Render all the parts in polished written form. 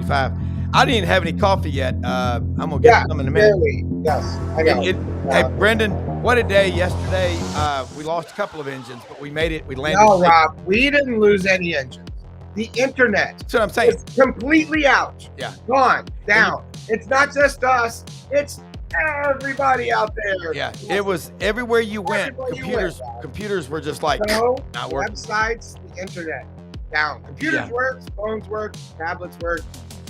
225. I didn't even have any coffee yet. I'm going to get some in a minute. Barely. Yes, I know. Hey, Brendan, what a day yesterday. We lost a couple of engines, but we made it. We landed. No, Rob, we didn't lose any engines. The internet. That's what I'm saying. It's completely out. Yeah. Gone. Down. It's not just us. It's everybody out there. Yeah. It was everywhere you went. Computers were just like not working. Websites, the internet. Down. Computers worked, phones worked, tablets worked.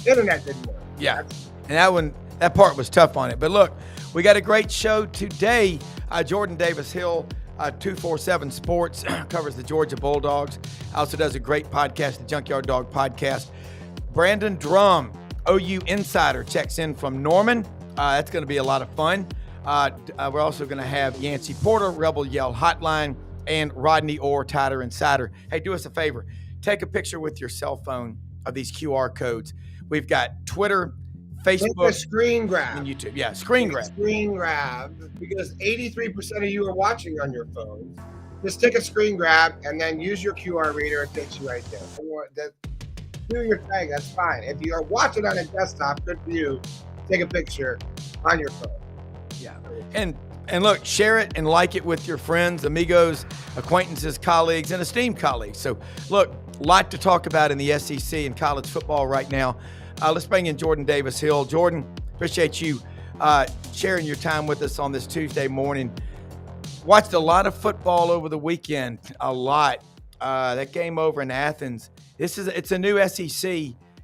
Internet didn't work. Yeah. And that part was tough on it. But look, we got a great show today. Jordan Davis Hill, 247 Sports, covers the Georgia Bulldogs. Also does a great podcast, the Junkyard Dog Podcast. Brandon Drumm, OU Insider, checks in from Norman. That's going to be a lot of fun. We're also going to have Yancy Porter, Rebel Yell Hotline, and Rodney Orr, TiderInsider. Hey, do us a favor. Take a picture with your cell phone of these QR codes. We've got Twitter, Facebook, take a screen grab, and YouTube. Yeah, screen grab. Screen grab, because 83% of you are watching on your phones. Just take a screen grab and then use your QR reader. It takes you right there. Do your thing. That's fine. If you are watching on a desktop, good for you. Take a picture on your phone. Yeah, and look, share it and like it with your friends, amigos, acquaintances, colleagues, and esteemed colleagues. So, look, a lot to talk about in the SEC and college football right now. Let's bring in Jordan Davis Hill. Jordan, appreciate you sharing your time with us on this Tuesday morning. Watched a lot of football over the weekend, a lot. That game over in Athens. It's a new SEC.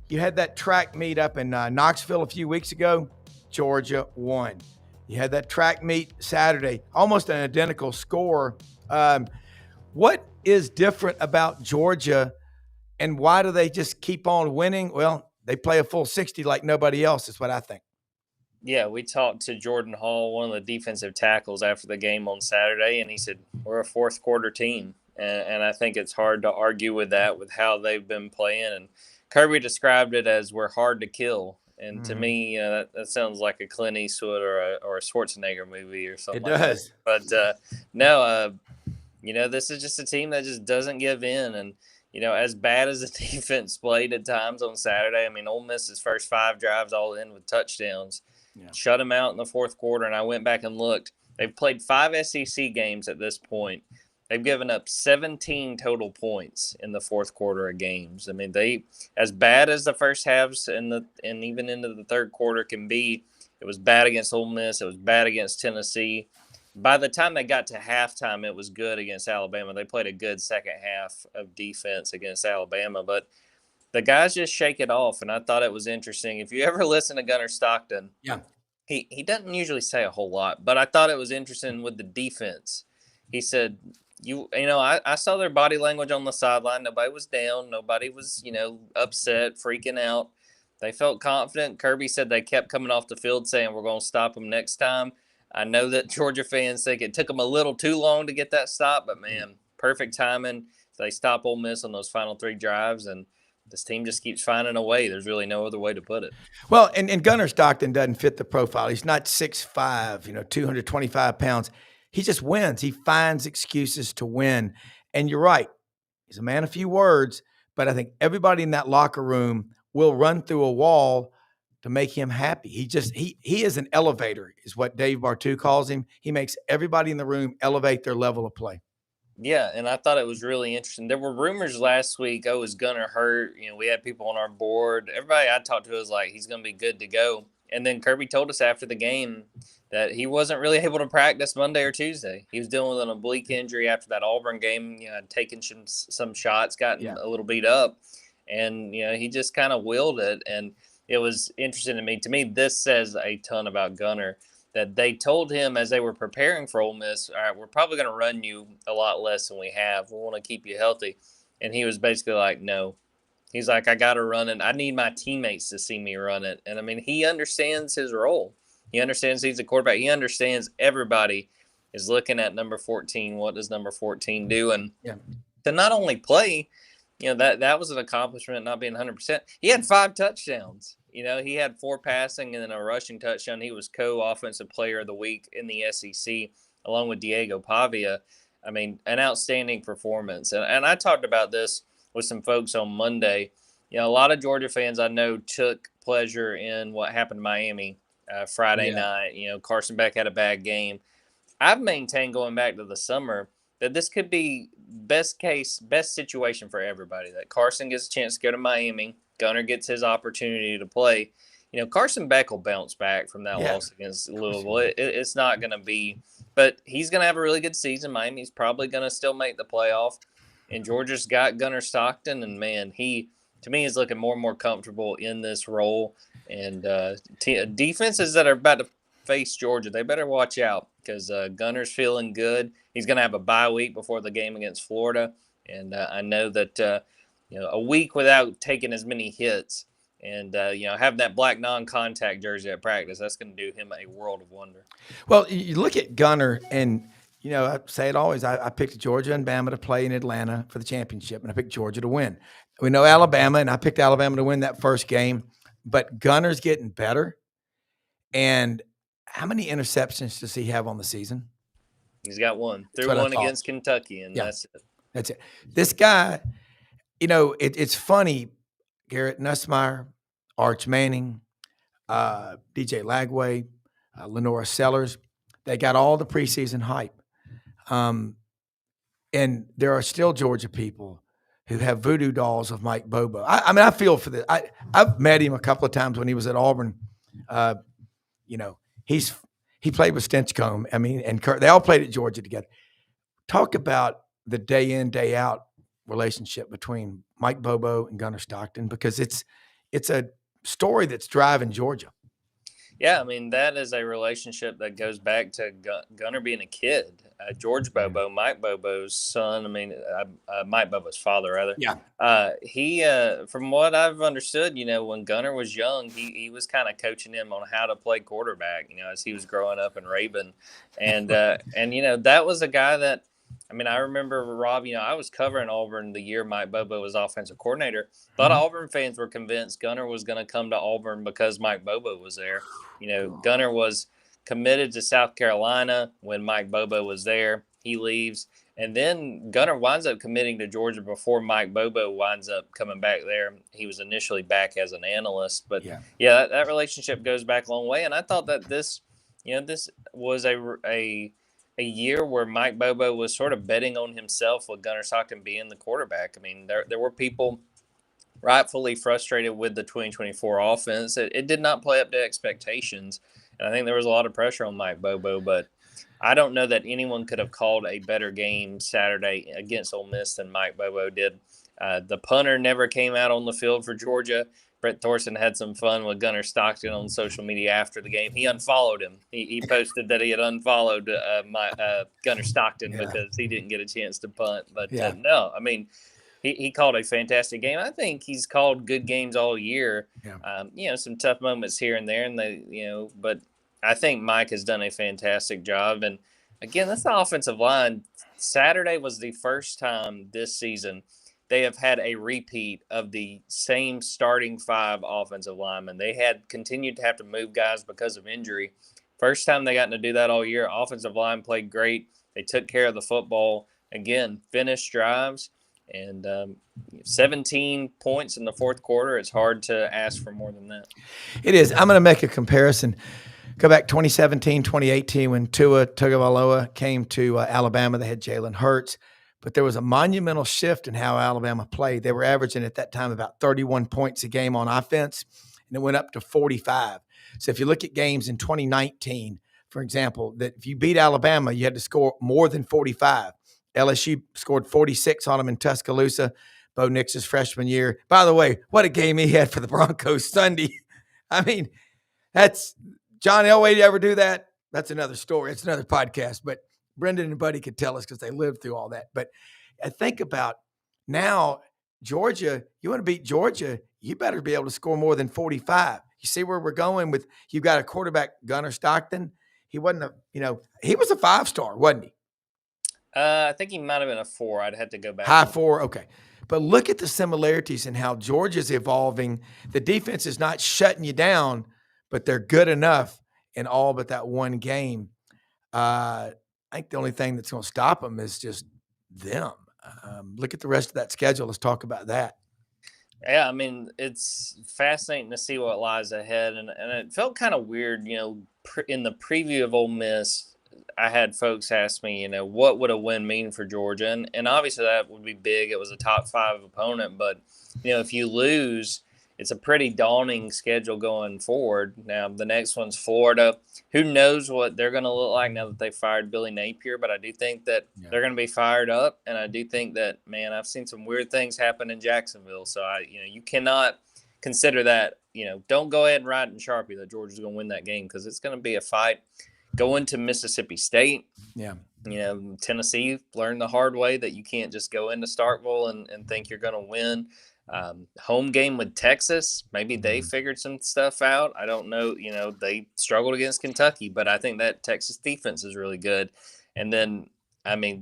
You had that track meet up in Knoxville a few weeks ago. Georgia won. You had that track meet Saturday, almost an identical score. What is different about Georgia, and why do they just keep on winning? Well, they play a full 60 like nobody else is what I think. Yeah, we talked to Jordan Hall, one of the defensive tackles, after the game on Saturday, and he said, we're a fourth quarter team. And I think it's hard to argue with that, with how they've been playing. And Kirby described it as we're hard to kill. And to me, that sounds like a Clint Eastwood or a Schwarzenegger movie or something. It does. But no, this is just a team that just doesn't give in. And, as bad as the defense played at times on Saturday, I mean, Ole Miss's first 5 drives all in with touchdowns. Yeah. Shut them out in the fourth quarter, and I went back and looked. They've played 5 SEC games at this point. They've given up 17 total points in the fourth quarter of games. I mean, they, as bad as the first halves and even into the third quarter can be, it was bad against Ole Miss. It was bad against Tennessee. By the time they got to halftime, it was good against Alabama. They played a good second half of defense against Alabama, but the guys just shake it off, and I thought it was interesting. If you ever listen to Gunnar Stockton, he doesn't usually say a whole lot, but I thought it was interesting with the defense. He said, I saw their body language on the sideline. Nobody was down. Nobody was, upset, freaking out. They felt confident. Kirby said they kept coming off the field saying, we're going to stop them next time. I know that Georgia fans think it took them a little too long to get that stop, but, man, perfect timing. They stop Ole Miss on those final 3 drives, and this team just keeps finding a way. There's really no other way to put it. Well, and Gunnar Stockton doesn't fit the profile. He's not 6'5", 225 pounds. He just wins. He finds excuses to win. And you're right. He's a man of few words, but I think everybody in that locker room will run through a wall to make him happy. He is an elevator, is what Dave Bartu calls him. He makes everybody in the room elevate their level of play. Yeah, and I thought it was really interesting. There were rumors last week, is Gunnar hurt? We had people on our board. Everybody I talked to was like, he's going to be good to go. And then Kirby told us after the game that he wasn't really able to practice Monday or Tuesday. He was dealing with an oblique injury after that Auburn game, had taken some shots, gotten a little beat up. And, he just kind of willed it. And it was interesting to me. To me, this says a ton about Gunnar, that they told him as they were preparing for Ole Miss, all right, we're probably going to run you a lot less than we have. We want to keep you healthy. And he was basically like, no. He's like, I got to run it. I need my teammates to see me run it. And, I mean, he understands his role. He understands he's a quarterback. He understands everybody is looking at number 14. What does number 14 do? And to not only play, that was an accomplishment, not being 100%. He had 5 touchdowns. He had 4 passing and then a rushing touchdown. He was co-offensive player of the week in the SEC, along with Diego Pavia. I mean, an outstanding performance. And I talked about this with some folks on Monday. a lot of Georgia fans I know took pleasure in what happened to Miami Friday night. Carson Beck had a bad game. I've maintained going back to the summer that this could be best situation for everybody. That Carson gets a chance to go to Miami. Gunner gets his opportunity to play. Carson Beck will bounce back from that loss against Louisville. It's not going to be, but he's going to have a really good season. Miami's probably going to still make the playoff. And Georgia's got Gunner Stockton, and man, he to me is looking more and more comfortable in this role. And defenses that are about to face Georgia, they better watch out because Gunner's feeling good. He's going to have a bye week before the game against Florida, and I know that a week without taking as many hits and having that black non-contact jersey at practice, that's going to do him a world of wonder. Well, you look at Gunner, and I say it always. I picked Georgia and Bama to play in Atlanta for the championship, and I picked Georgia to win. We know Alabama, and I picked Alabama to win that first game. But Gunner's getting better. And how many interceptions does he have on the season? He's got one. Threw one against Kentucky, and that's it. That's it. This guy, it's funny. Garrett Nussmeier, Arch Manning, DJ Lagway, Lenora Sellers, they got all the preseason hype. And there are still Georgia people who have voodoo dolls of Mike Bobo. I feel for this. I've met him a couple of times when he was at Auburn. He played with Stinchcomb. And Kurt, they all played at Georgia together. Talk about the day in, day out relationship between Mike Bobo and Gunner Stockton, because it's a story that's driving Georgia. Yeah, that is a relationship that goes back to Gunner being a kid. George Bobo, Mike Bobo's son. Mike Bobo's father, rather. Yeah. He, from what I've understood, when Gunner was young, he was kind of coaching him on how to play quarterback. As he was growing up in Rabun, and that was a guy that. I remember, Rob, I was covering Auburn the year Mike Bobo was offensive coordinator. A lot of Auburn fans were convinced Gunner was going to come to Auburn because Mike Bobo was there. Gunner was committed to South Carolina when Mike Bobo was there. He leaves. And then Gunner winds up committing to Georgia before Mike Bobo winds up coming back there. He was initially back as an analyst. But, that relationship goes back a long way. And I thought that this was a year where Mike Bobo was sort of betting on himself with Gunner Stockton being the quarterback. There were people rightfully frustrated with the 2024 offense. It did not play up to expectations, and I think there was a lot of pressure on Mike Bobo, but I don't know that anyone could have called a better game Saturday against Ole Miss than Mike Bobo did. The punter never came out on the field for Georgia. Brett Thorson had some fun with Gunner Stockton on social media after the game. He unfollowed him. He posted that he had unfollowed Gunner Stockton because he didn't get a chance to punt. But no, he called a fantastic game. I think he's called good games all year. Some tough moments here and there, and but I think Mike has done a fantastic job. And again, that's the offensive line. Saturday was the first time this season they have had a repeat of the same starting 5 offensive linemen. They had continued to have to move guys because of injury. First time they got to do that all year. Offensive line played great. They took care of the football. Again, finished drives. And 17 points in the fourth quarter. It's hard to ask for more than that. It is. I'm going to make a comparison. Go back 2017, 2018 when Tua Tagovailoa came to Alabama. They had Jalen Hurts. But there was a monumental shift in how Alabama played. They were averaging at that time about 31 points a game on offense, and it went up to 45. So if you look at games in 2019, for example, that if you beat Alabama, you had to score more than 45. LSU scored 46 on them in Tuscaloosa, Bo Nix's freshman year. By the way, what a game he had for the Broncos Sunday. That's John Elway ever do that? That's another story. It's another podcast, but Brendan and Buddy could tell us because they lived through all that. But I think about now, Georgia, you want to beat Georgia, you better be able to score more than 45. You see where we're going with, you've got a quarterback, Gunner Stockton. He wasn't he was a 5-star, wasn't he? I think he might have been a 4. I'd have to go back. High 4, okay. But look at the similarities in how Georgia's evolving. The defense is not shutting you down, but they're good enough in all but that one game. I think the only thing that's going to stop them is just them. Look at the rest of that schedule. Let's talk about that. Yeah, I mean, it's fascinating to see what lies ahead, and it felt kind of weird, in the preview of Ole Miss. I had folks ask me, what would a win mean for Georgia, and obviously that would be big. It was a top 5 opponent, but if you lose, it's a pretty daunting schedule going forward. Now the next one's Florida. Who knows what they're going to look like now that they fired Billy Napier? But I do think that they're going to be fired up, and I do think that, man, I've seen some weird things happen in Jacksonville. So you cannot consider that. Don't go ahead and write in Sharpie that Georgia's going to win that game, because it's going to be a fight. Going to Mississippi State. Yeah. Tennessee learned the hard way that you can't just go into Starkville and think you're going to win. Home game with Texas, maybe they figured some stuff out. I don't know. They struggled against Kentucky, but I think that Texas defense is really good. And then, I mean,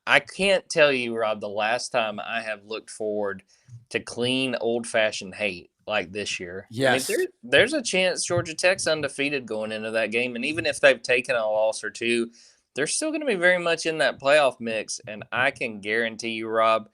I can't tell you, Rob, the last time I have looked forward to clean, old-fashioned hate like this year. Yes. I mean, there's a chance Georgia Tech's undefeated going into that game, and even if they've taken a loss or two, they're still going to be very much in that playoff mix. And I can guarantee you, Rob,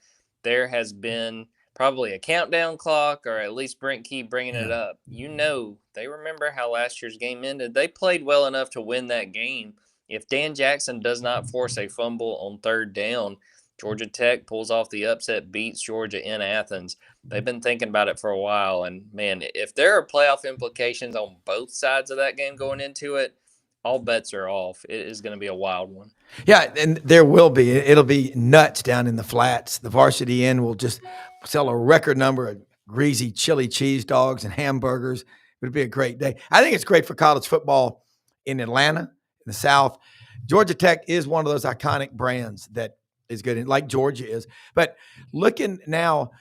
there has been probably a countdown clock, or at least Brent Key bringing it up. They remember how last year's game ended. They played well enough to win that game. If Dan Jackson does not force a fumble on 3rd down, Georgia Tech pulls off the upset, beats Georgia in Athens. They've been thinking about it for a while. And, man, if there are playoff implications on both sides of that game going into it, all bets are off. It is going to be a wild one. Yeah, and there will be. It'll be nuts down in the flats. The Varsity Inn will just sell a record number of greasy chili cheese dogs and hamburgers. It'll be a great day. I think it's great for college football in Atlanta, in the South. Georgia Tech is one of those iconic brands that is good, like Georgia is. But looking now,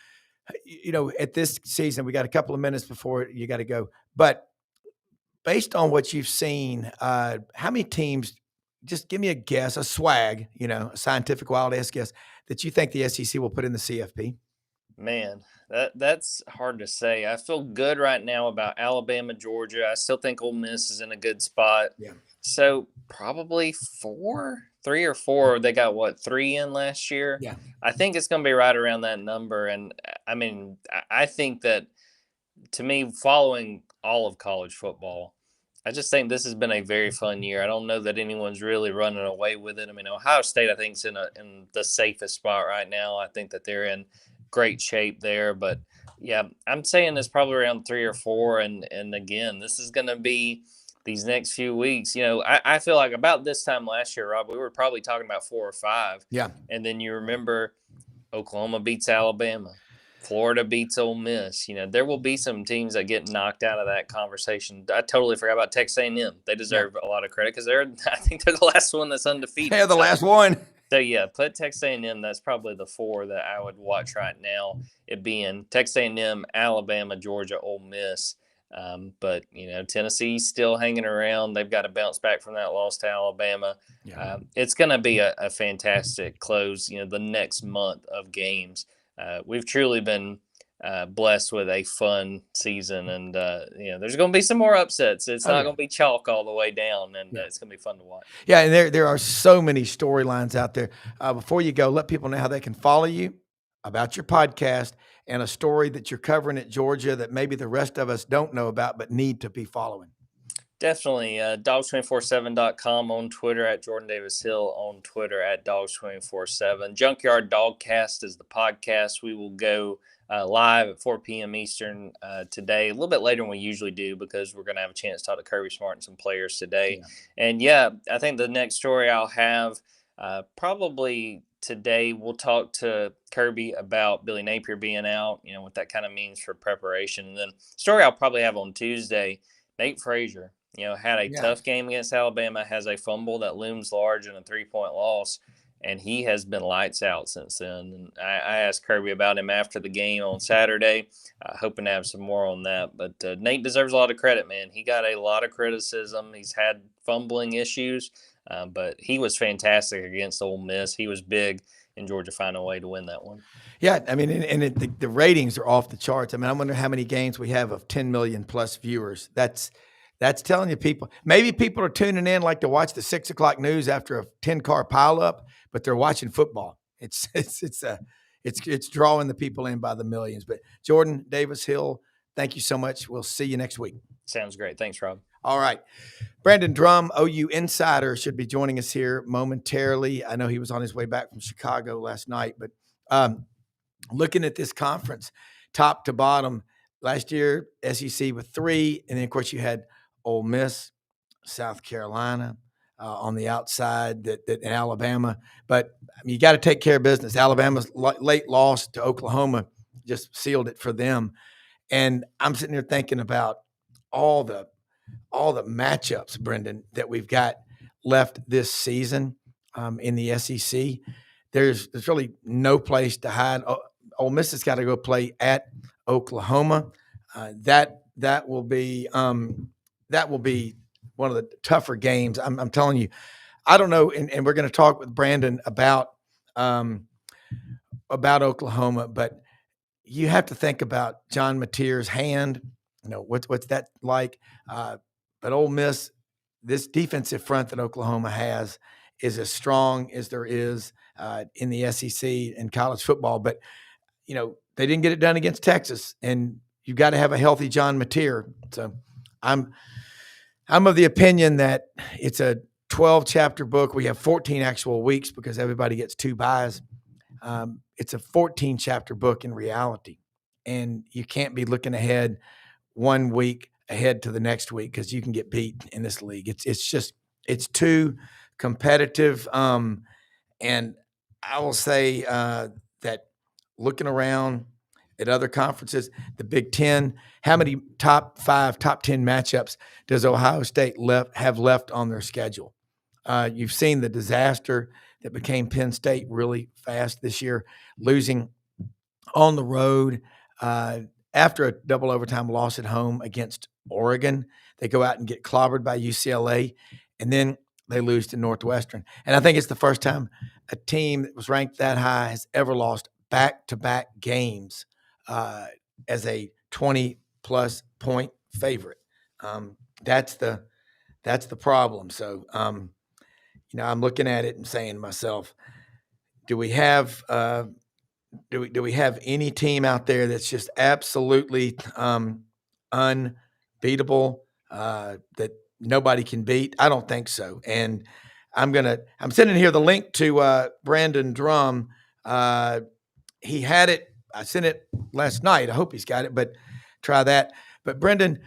at this season, we got a couple of minutes before you got to go. But based on what you've seen, how many teams, just give me a guess, a swag, a scientific wild ass guess, that you think the SEC will put in the CFP? Man, that's hard to say. I feel good right now about Alabama, Georgia. I still think Ole Miss is in a good spot. Yeah. So probably 3 or 4. They got 3 in last year. Yeah. I think it's going to be right around that number. And I mean, I think that, to me, following all of college football, I just think this has been a very fun year. I don't know that anyone's really running away with it. I mean, Ohio State, I think, is in the safest spot right now. I think that they're in great shape there. But, yeah, I'm saying it's probably around 3 or 4. And again, this is going to be these next few weeks. I feel like about this time last year, Rob, we were probably talking about 4 or 5. Yeah. And then you remember Oklahoma beats Alabama. Florida beats Ole Miss. There will be some teams that get knocked out of that conversation. I totally forgot about Texas A&M. They deserve a lot of credit, because I think they're the last one that's undefeated. They're the last one. So, yeah, put Texas A&M. That's probably the 4 that I would watch right now. It being Texas A&M, Alabama, Georgia, Ole Miss. But, Tennessee's still hanging around. They've got to bounce back from that loss to Alabama. Yeah. It's going to be a fantastic close, the next month of games. We've truly been blessed with a fun season, and there's going to be some more upsets. It's not going to be chalk all the way down, and it's going to be fun to watch. Yeah, and there are so many storylines out there. Before you go, let people know how they can follow you, about your podcast, and a story that you're covering at Georgia that maybe the rest of us don't know about but need to be following. Definitely. Dogs247.com on Twitter, at Jordan Davis Hill on Twitter, at Dogs247. Junkyard Dogcast is the podcast. We will go live at 4 p.m. Eastern today, a little bit later than we usually do, because we're going to have a chance to talk to Kirby Smart and some players today. Yeah. And, I think the next story I'll have probably today, we'll talk to Kirby about Billy Napier being out, what that kind of means for preparation. And then story I'll probably have on Tuesday, Nate Frazier. Had a tough game against Alabama, has a fumble that looms large in a 3-point loss, and he has been lights out since then. And I asked Kirby about him after the game on Saturday, hoping to have some more on that. But Nate deserves a lot of credit, man. He got a lot of criticism. He's had fumbling issues, but he was fantastic against Ole Miss. He was big, and Georgia found a way to win that one. Yeah, I mean, the ratings are off the charts. I mean, I wonder how many games we have of 10 million plus viewers. That's telling you people. Maybe people are tuning in like to watch the 6 o'clock news after a 10-car pileup, but they're watching football. It's it's drawing the people in by the millions. But Jordan Davis Hill, thank you so much. We'll see you next week. Sounds great. Thanks, Rob. All right. Brandon Drumm, OU Insider, should be joining us here momentarily. I know he was on his way back from Chicago last night, but looking at this conference, top to bottom, last year, SEC with 3, and then, of course, you had Ole Miss, South Carolina on the outside, that and Alabama. But I mean, you got to take care of business. Alabama's late loss to Oklahoma just sealed it for them. And I'm sitting here thinking about all the matchups, Brendan, that we've got left this season in the SEC. There's really no place to hide. Ole Miss has got to go play at Oklahoma. That will be one of the tougher games. I'm telling you. I don't know, and we're going to talk with Brandon about Oklahoma, but you have to think about John Mateer's hand. You know, what's that like? But Ole Miss, this defensive front that Oklahoma has is as strong as there is in the SEC and college football. But, you know, they didn't get it done against Texas, and you've got to have a healthy John Mateer. So I'm of the opinion that it's a 12-chapter book. We have 14 actual weeks because everybody gets 2 buys. It's a 14-chapter book in reality, and you can't be looking ahead 1 week ahead to the next week because you can get beat in this league. It's too competitive. And I will say that looking around at other conferences, the Big Ten, how many top 5, top 10 matchups does Ohio State have left on their schedule? You've seen the disaster that became Penn State really fast this year, losing on the road after a double overtime loss at home against Oregon. They go out and get clobbered by UCLA, and then they lose to Northwestern. And I think it's the first time a team that was ranked that high has ever lost back-to-back games as a 20-plus point favorite. That's the problem. So, you know, I'm looking at it and saying to myself, do we have any team out there that's just absolutely unbeatable that nobody can beat? I don't think so. And I'm sending here the link to Brandon Drumm. He had it. I sent it last night. I hope he's got it, but try that. But Brendan,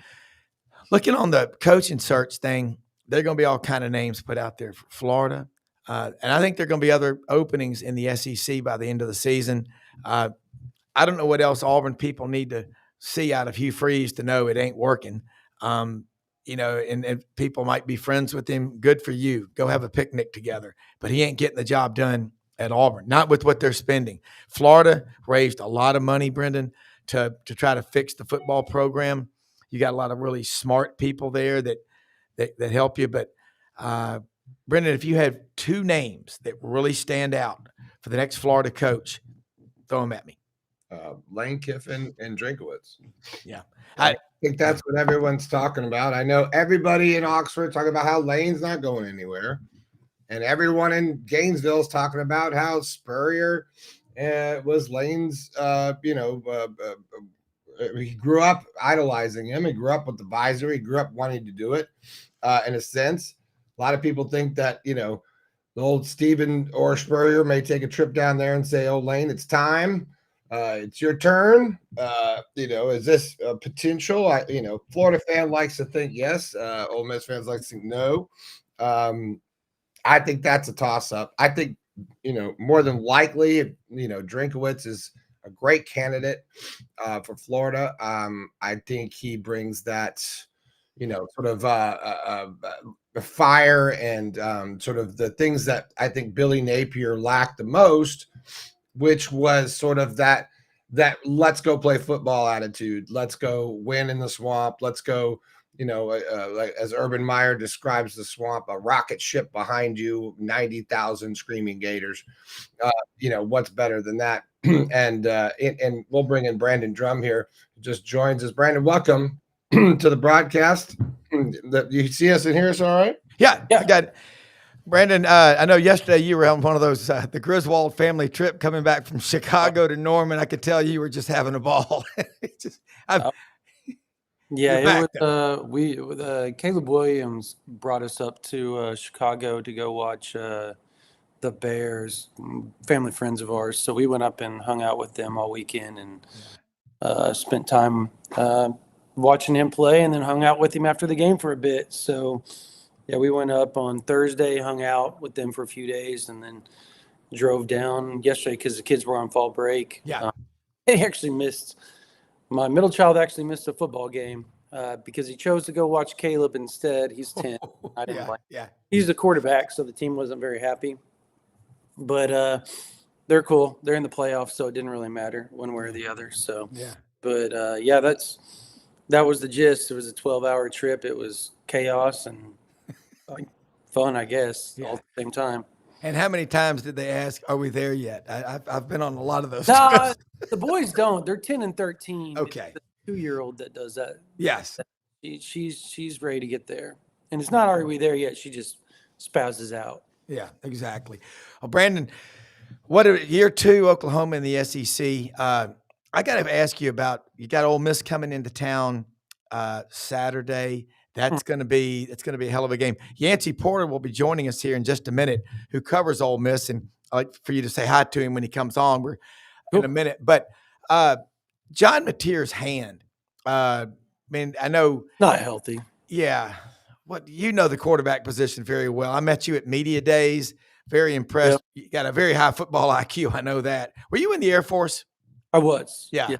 looking on the coaching search thing, there are going to be all kind of names put out there for Florida. And I think there are going to be other openings in the SEC by the end of the season. I don't know what else Auburn people need to see out of Hugh Freeze to know it ain't working. You know, and people might be friends with him. Good for you. Go have a picnic together. But he ain't getting the job done at Auburn, not with what they're spending. Florida raised a lot of money, Brendan, to try to fix the football program. You got a lot of really smart people there that help you. But Brendan, if you have 2 names that really stand out for the next Florida coach, throw them at me. Lane Kiffin and Drinkowitz. Yeah. I think that's what everyone's talking about. I know everybody in Oxford talking about how Lane's not going anywhere. And everyone in Gainesville is talking about how Spurrier was Lane's, he grew up idolizing him. He grew up with the visor. He grew up wanting to do it in a sense. A lot of people think that, you know, the old Stephen or Spurrier may take a trip down there and say, oh, Lane, it's time. It's your turn. Is this a potential? Florida fan likes to think yes. Ole Miss fans like to think no. I think that's a toss-up. I think, more than likely, Drinkowitz is a great candidate for Florida. I think he brings that, sort of the fire and sort of the things that I think Billy Napier lacked the most, which was sort of that let's go play football attitude. Let's go win in the swamp. Let's go, like as Urban Meyer describes the swamp, a rocket ship behind you, 90,000 screaming gators. What's better than that? And we'll bring in Brandon Drumm here, who just joins us. Brandon, welcome to the broadcast. You see us and hear us all right? Yeah, I got it. Brandon, I know yesterday you were on one of those, the Griswold family trip coming back from Chicago to Norman. I could tell you were just having a ball. Yeah, You're it back was. Caleb Williams brought us up to Chicago to go watch the Bears, family friends of ours. So we went up and hung out with them all weekend and spent time watching him play, and then hung out with him after the game for a bit. So yeah, we went up on Thursday, hung out with them for a few days, and then drove down yesterday because the kids were on fall break. Yeah. They actually missed. My middle child actually missed a football game because he chose to go watch Caleb instead. He's 10. I didn't like. Yeah. He's the quarterback, so the team wasn't very happy. But they're cool. They're in the playoffs, so it didn't really matter one way or the other. So Yeah. But yeah, that was the gist. It was a 12-hour trip. It was chaos and fun, I guess, all at the same time. And how many times did they ask, "Are we there yet?" I've been on a lot of those. No, the boys don't. They're 10 and 13. Okay. It's the 2-year-old that does that. Yes. She's ready to get there, and it's not "Are we there yet?" She just spouses out. Yeah, exactly. Well, Brandon, year 2 Oklahoma in the SEC? I got to ask you about. You got Ole Miss coming into town Saturday. It's going to be a hell of a game. Yancy Porter will be joining us here in just a minute, who covers Ole Miss, and I'd like for you to say hi to him when he comes on. We're in a minute, but John Mateer's hand. I know Not healthy. Yeah, you know the quarterback position very well. I met you at media days. Very impressed. Yep. You got a very high football IQ. I know that. Were you in the Air Force? I was. Yeah.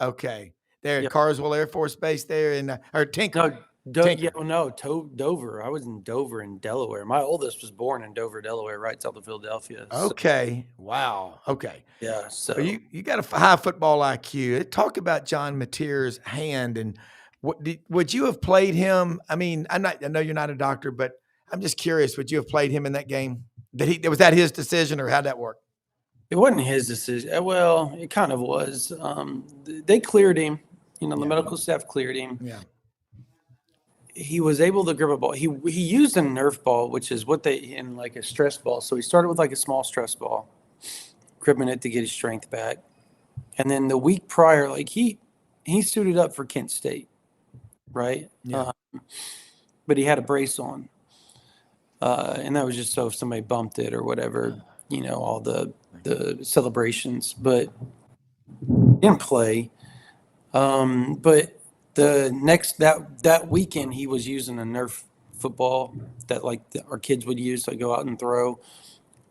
Okay. There at Carswell Air Force Base there or Tinker. Dover. I was in Dover in Delaware. My oldest was born in Dover, Delaware, right south of Philadelphia. Okay. So, wow. Okay. Yeah. So you got a high football IQ. Talk about John Mateer's hand, and would you have played him? I mean, I know you're not a doctor, but I'm just curious. Would you have played him in that game? Was that his decision, or how'd that work? It wasn't his decision. Well, it kind of was. They cleared him. The medical staff cleared him. Yeah. He was able to grip a ball. He used a Nerf ball, which is what in like a stress ball. So he started with like a small stress ball, gripping it to get his strength back. And then the week prior, like he suited up for Kent State, right? Yeah. But he had a brace on. And that was just so if somebody bumped it or whatever, all the celebrations. But didn't play. But the next that weekend he was using a Nerf football that our kids would use to go out and throw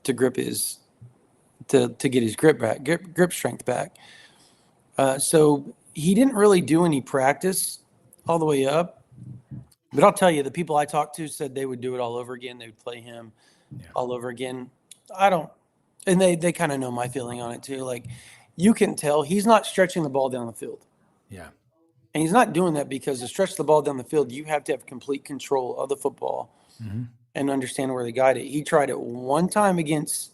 to grip to get his grip strength back. So he didn't really do any practice all the way up. But I'll tell you, the people I talked to said they would do it all over again. They would play him all over again. I don't, and they kind of know my feeling on it too. Like, you can tell he's not stretching the ball down the field. Yeah. And he's not doing that because to stretch the ball down the field, you have to have complete control of the football and understand where to guide it. He tried it one time against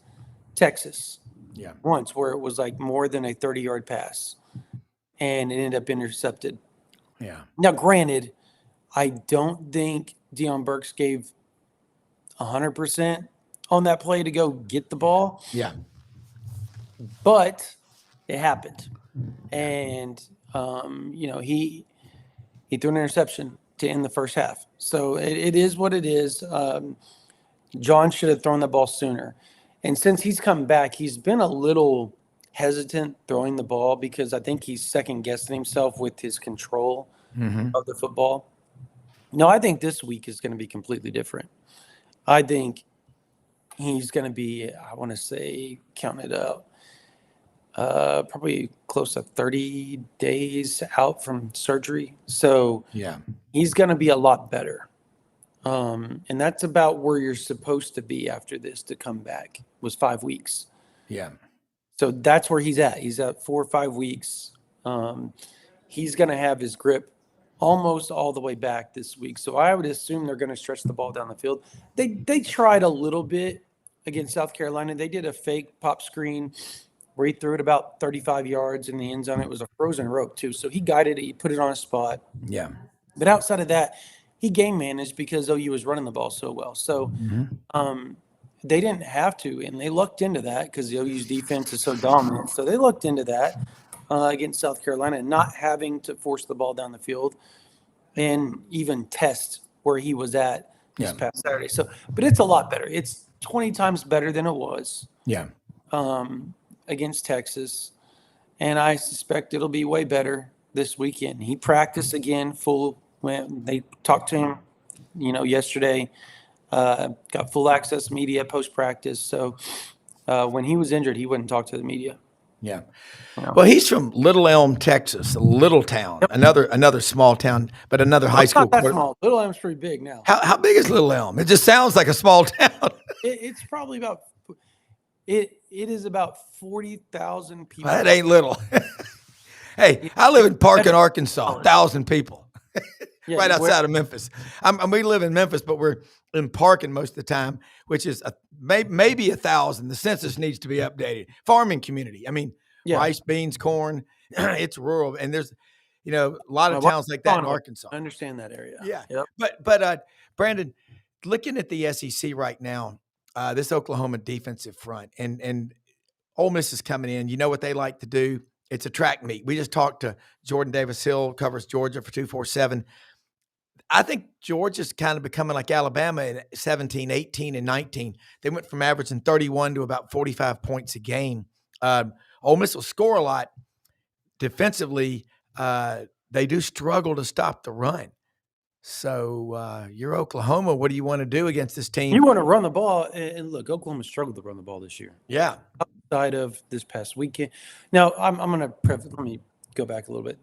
Texas. Yeah. Once, where it was like more than a 30-yard pass, and it ended up intercepted. Yeah. Now, granted, I don't think Deion Burks gave 100% on that play to go get the ball. Yeah. But it happened. And, he threw an interception to end the first half. So it is what it is. John should have thrown the ball sooner. And since he's come back, he's been a little hesitant throwing the ball because I think he's second-guessing himself with his control of the football. No, I think this week is going to be completely different. I think he's going to be, I want to say, count it up, probably close to 30 days out from surgery. So he's going to be a lot better. And that's about where you're supposed to be after this to come back, was 5 weeks. Yeah. So that's where he's at. He's at 4 or 5 weeks. He's going to have his grip almost all the way back this week. So I would assume they're going to stretch the ball down the field. They tried a little bit against South Carolina. They did a fake pop screen where he threw it about 35 yards in the end zone. It was a frozen rope too. So he guided it. He put it on a spot. Yeah. But outside of that, he game managed because OU was running the ball so well. So they didn't have to, and they looked into that because the OU's defense is so dominant. So they looked into that against South Carolina, not having to force the ball down the field and even test where he was at this past Saturday. So, but it's a lot better. It's 20 times better than it was against Texas, and I suspect it'll be way better this weekend. He practiced again full when they talked to him, yesterday. Got full access media post practice. So when he was injured, he wouldn't talk to the media. Yeah. Well, he's from Little Elm, Texas, a little town, another small town, but another high school. Not that small. Little Elm's pretty big now. How big is Little Elm? It just sounds like a small town. It's probably about it is about 40,000 people. That ain't little. Hey, I live in Parkin, Arkansas, 1,000 people, right outside of Memphis. We live in Memphis, but we're in Parkin most of the time, which is maybe 1,000. The census needs to be updated. Farming community. I mean, rice, beans, corn. It's rural, and there's, a lot of towns like that in Arkansas. I understand that area. Yeah. Yep. But Brandon, looking at the SEC right now, this Oklahoma defensive front, and Ole Miss is coming in. You know what they like to do? It's a track meet. We just talked to Jordan Davis-Hill, covers Georgia for 247. I think Georgia's kind of becoming like Alabama in 17, 18, and 19. They went from averaging 31 to about 45 points a game. Ole Miss will score a lot. Defensively, they do struggle to stop the run. So you're Oklahoma. What do you want to do against this team? You want to run the ball. And look, Oklahoma struggled to run the ball this year. Yeah. Outside of this past weekend. Now, I'm going to let me go back a little bit.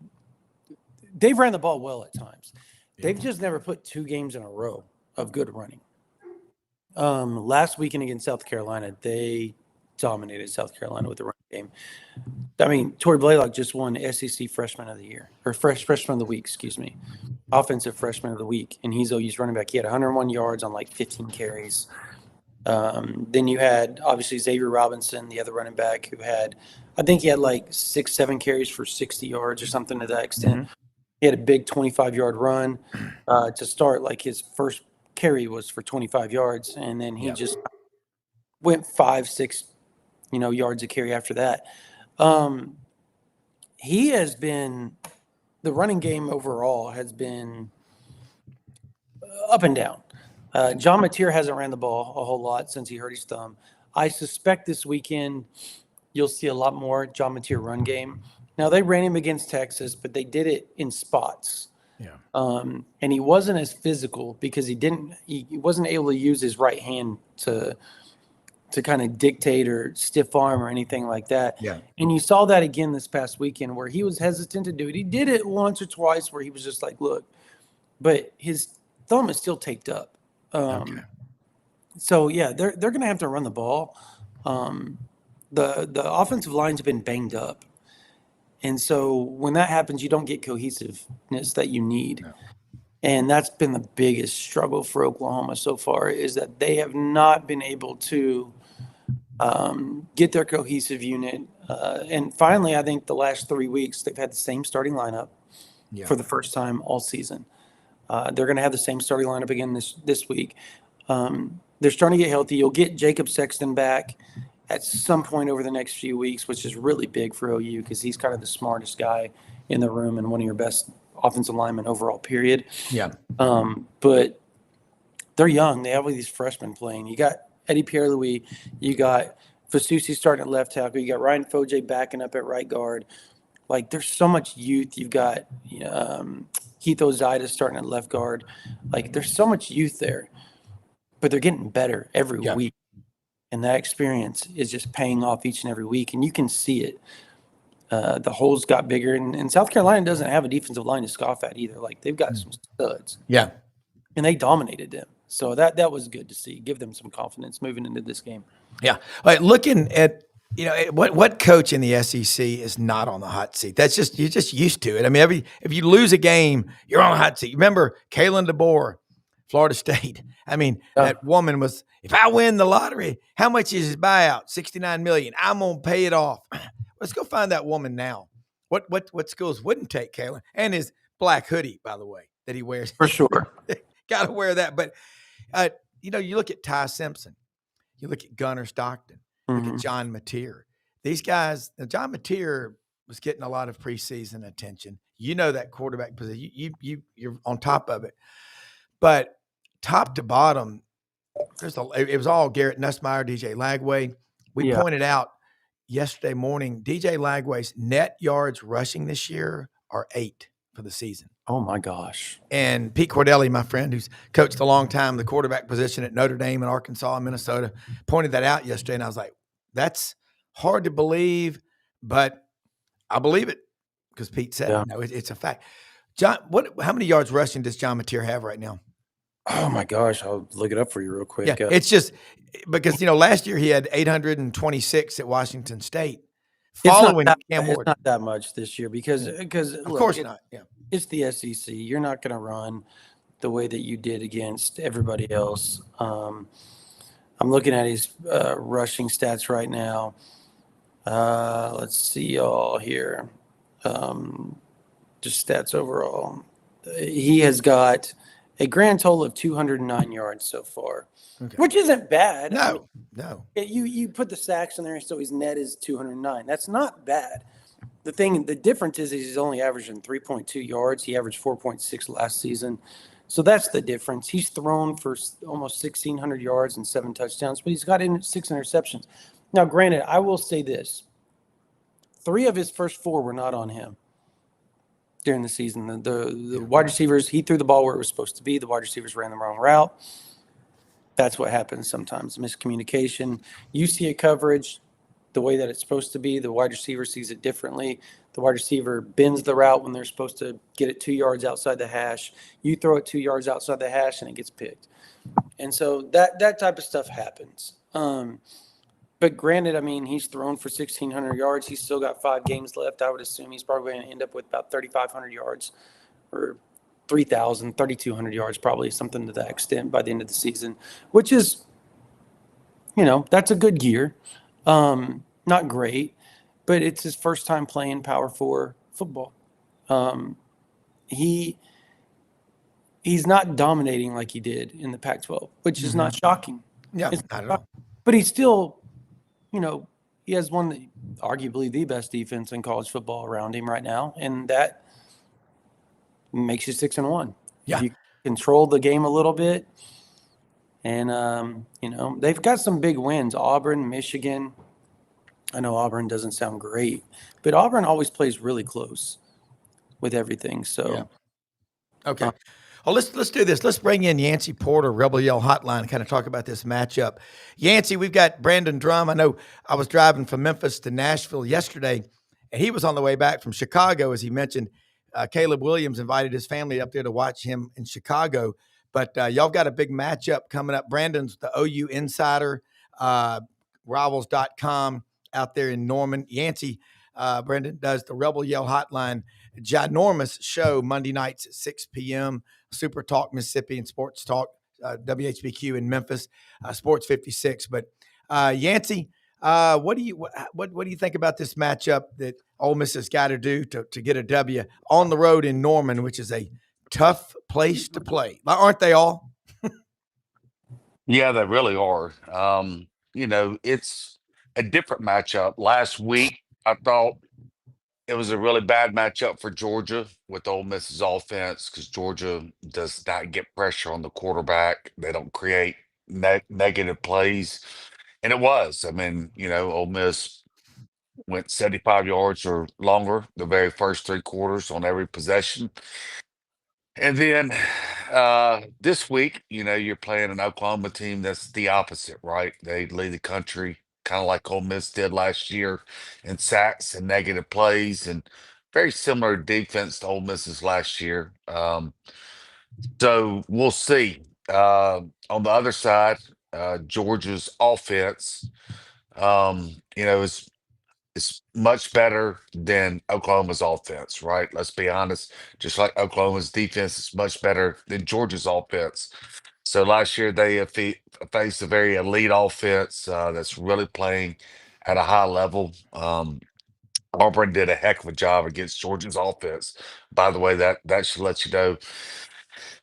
They've ran the ball well at times. They've just never put 2 games in a row of good running. Last weekend against South Carolina, they dominated South Carolina with the running game. I mean, Torrey Blaylock just won SEC Freshman of the Year, or Freshman of the Week, excuse me, Offensive Freshman of the Week, and he's OU's running back. He had 101 yards on like 15 carries. Then you had, obviously, Xavier Robinson, the other running back, who had, I think he had like 6-7 carries for 60 yards or something to that extent. Mm-hmm. He had a big 25-yard run to start. Like his first carry was for 25 yards, and then he just went 5-6, yards a carry after that. He has been – the running game overall has been up and down. John Mateer hasn't ran the ball a whole lot since he hurt his thumb. I suspect this weekend you'll see a lot more John Mateer run game. Now, they ran him against Texas, but they did it in spots. Yeah. And he wasn't as physical because he wasn't able to use his right hand to kind of dictate or stiff arm or anything like that. Yeah. And you saw that again this past weekend where he was hesitant to do it. He did it once or twice where he was just like, look, but his thumb is still taped up. So, yeah, they're going to have to run the ball. The offensive lines have been banged up. And so when that happens, you don't get cohesiveness that you need. No. And that's been the biggest struggle for Oklahoma so far, is that they have not been able to get their cohesive unit. And finally, I think the last 3 weeks, they've had the same starting lineup for the first time all season. They're going to have the same starting lineup again this week. They're starting to get healthy. You'll get Jacob Sexton back at some point over the next few weeks, which is really big for OU because he's kind of the smartest guy in the room and one of your best offensive linemen overall, period. Yeah. But they're young. They have all these freshmen playing. You got Eddie Pierre-Louis. You got Fasusi starting at left tackle. You got Ryan Foje backing up at right guard. Like, there's so much youth. You've got Keith Ozitis starting at left guard. Like, there's so much youth there. But they're getting better every week. And that experience is just paying off each and every week. And you can see it. The holes got bigger. And South Carolina doesn't have a defensive line to scoff at either. Like, they've got some studs. Yeah. And they dominated them. So that was good to see. Give them some confidence moving into this game. Yeah. All right, looking at, what coach in the SEC is not on the hot seat? That's just, you're just used to it. I mean, if you lose a game, you're on the hot seat. Remember Kalen DeBoer, Florida State. I mean, that woman was, if I win the lottery, how much is his buyout? $69 million. I'm going to pay it off. Let's go find that woman now. What schools wouldn't take Kalen? And his black hoodie, by the way, that he wears. For sure. Got to wear that. But, you look at Ty Simpson. You look at Gunnar Stockton. Look at John Mateer. These guys. Now John Mateer was getting a lot of preseason attention. You know that quarterback position. You're on top of it. But top to bottom, it was all Garrett Nussmeier, DJ Lagway. We pointed out yesterday morning, DJ Lagway's net yards rushing this year are 8 for the season. Oh my gosh. And Pete Cordelli, my friend, who's coached a long time, the quarterback position at Notre Dame and Arkansas and Minnesota, pointed that out yesterday. And I was like, that's hard to believe, but I believe it because Pete said it. No, it's a fact. John, how many yards rushing does John Mateer have right now? Oh my gosh, I'll look it up for you real quick. Yeah, it's just because last year he had 826 at Washington State. Following Cam Ward, it's not that much this year because of course not. Yeah, it's the SEC. You're not going to run the way that you did against everybody else. I'm looking at his rushing stats right now. Let's see all here. Just stats overall. He has got a grand total of 209 yards so far, which isn't bad. No. You put the sacks in there, so his net is 209. That's not bad. The difference is he's only averaging 3.2 yards. He averaged 4.6 last season. So that's the difference. He's thrown for almost 1,600 yards and 7 touchdowns, but he's got 6 interceptions. Now, granted, I will say this. 3 of his first 4 were not on him during the season. The wide receivers, he threw the ball where it was supposed to be. The wide receivers ran the wrong route. That's what happens sometimes, miscommunication. You see a coverage the way that it's supposed to be. The wide receiver sees it differently. The wide receiver bends the route when they're supposed to get it 2 yards outside the hash. You throw it 2 yards outside the hash, and it gets picked. And so that type of stuff happens. But granted, I mean, he's thrown for 1,600 yards. He's still got 5 games left. I would assume he's probably going to end up with about 3,500 yards or 3,000, 3,200 yards, probably something to that extent by the end of the season, which is, that's a good year. Not great, but it's his first time playing Power 4 football. He's not dominating like he did in the Pac-12, which is not shocking. Yeah, not at all. But he's still, he has arguably the best defense in college football around him right now, and that makes you 6-1. Yeah, you control the game a little bit, and they've got some big wins. Auburn, Michigan. I know Auburn doesn't sound great, but Auburn always plays really close with everything. So, okay. Well, let's do this. Let's bring in Yancy Porter, Rebel Yell Hotline, and kind of talk about this matchup. Yancy, we've got Brandon Drumm. I know I was driving from Memphis to Nashville yesterday, and he was on the way back from Chicago, as he mentioned. Caleb Williams invited his family up there to watch him in Chicago. But y'all got a big matchup coming up. Brandon's the OU Insider, Rivals.com out there in Norman. Yancy, Brendan, does the Rebel Yell Hotline, ginormous show Monday nights at 6 p.m., Super Talk Mississippi and Sports Talk, WHBQ in Memphis, Sports 56. But Yancy, what do you think about this matchup that Ole Miss has got to do to get a W on the road in Norman, which is a tough place to play? Aren't they all? Yeah, they really are. It's a different matchup. Last week, I thought it was a really bad matchup for Georgia with Ole Miss's offense because Georgia does not get pressure on the quarterback. They don't create negative plays. And it was. I mean, Ole Miss went 75 yards or longer the very first 3 quarters on every possession. And then this week, you're playing an Oklahoma team that's the opposite, right? They lead the country kind of like Ole Miss did last year in sacks and negative plays, and very similar defense to Ole Miss's last year. So we'll see. On the other side, Georgia's offense, is much better than Oklahoma's offense, right? Let's be honest. Just like Oklahoma's defense is much better than Georgia's offense. So last year they faced a very elite offense that's really playing at a high level. Auburn did a heck of a job against Georgia's offense. By the way, that should let you know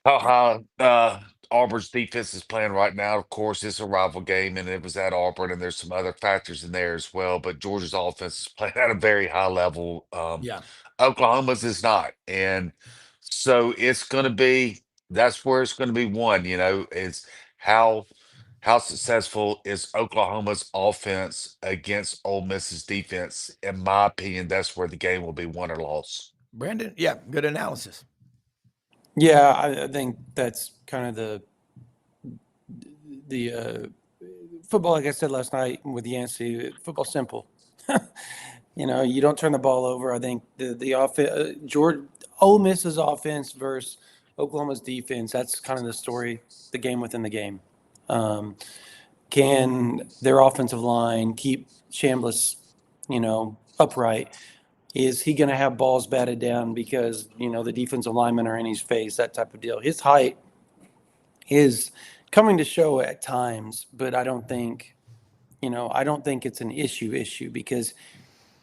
how high Auburn's defense is playing right now. Of course, it's a rival game, and it was at Auburn, and there's some other factors in there as well. But Georgia's offense is playing at a very high level. Yeah. Oklahoma's is not, and so it's going to be. That's where it's going to be won. Is how successful is Oklahoma's offense against Ole Miss's defense? In my opinion, that's where the game will be won or lost. Brandon, yeah, good analysis. Yeah, I think that's kind of the football. Like I said last night with Yancy, football simple. You don't turn the ball over. I think the offense, Ole Miss's offense versus Oklahoma's defense. That's kind of the story, the game within the game. Can their offensive line keep Chambliss, upright? Is he going to have balls batted down because, the defensive linemen are in his face, that type of deal? His height is coming to show at times, but I don't think it's an issue because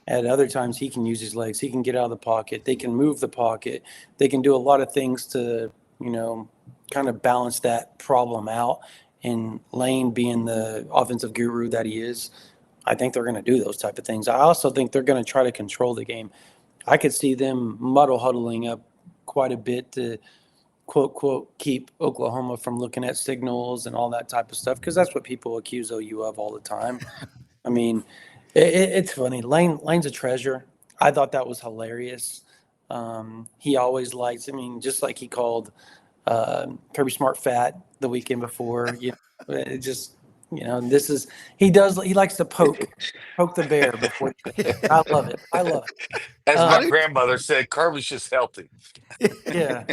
at other times he can use his legs. He can get out of the pocket. They can move the pocket. They can do a lot of things to, kind of balance that problem out. And Lane being the offensive guru that he is, I think they're going to do those type of things. I also think they're going to try to control the game. I could see them huddling up quite a bit to, quote, keep Oklahoma from looking at signals and all that type of stuff, because that's what people accuse OU of all the time. I mean, it's funny. Lane's a treasure. I thought that was hilarious. He always likes, just like he called Kirby Smart fat the weekend before. It just, he likes to poke the bear before. I love it. As my grandmother said, Kirby's just healthy. Yeah.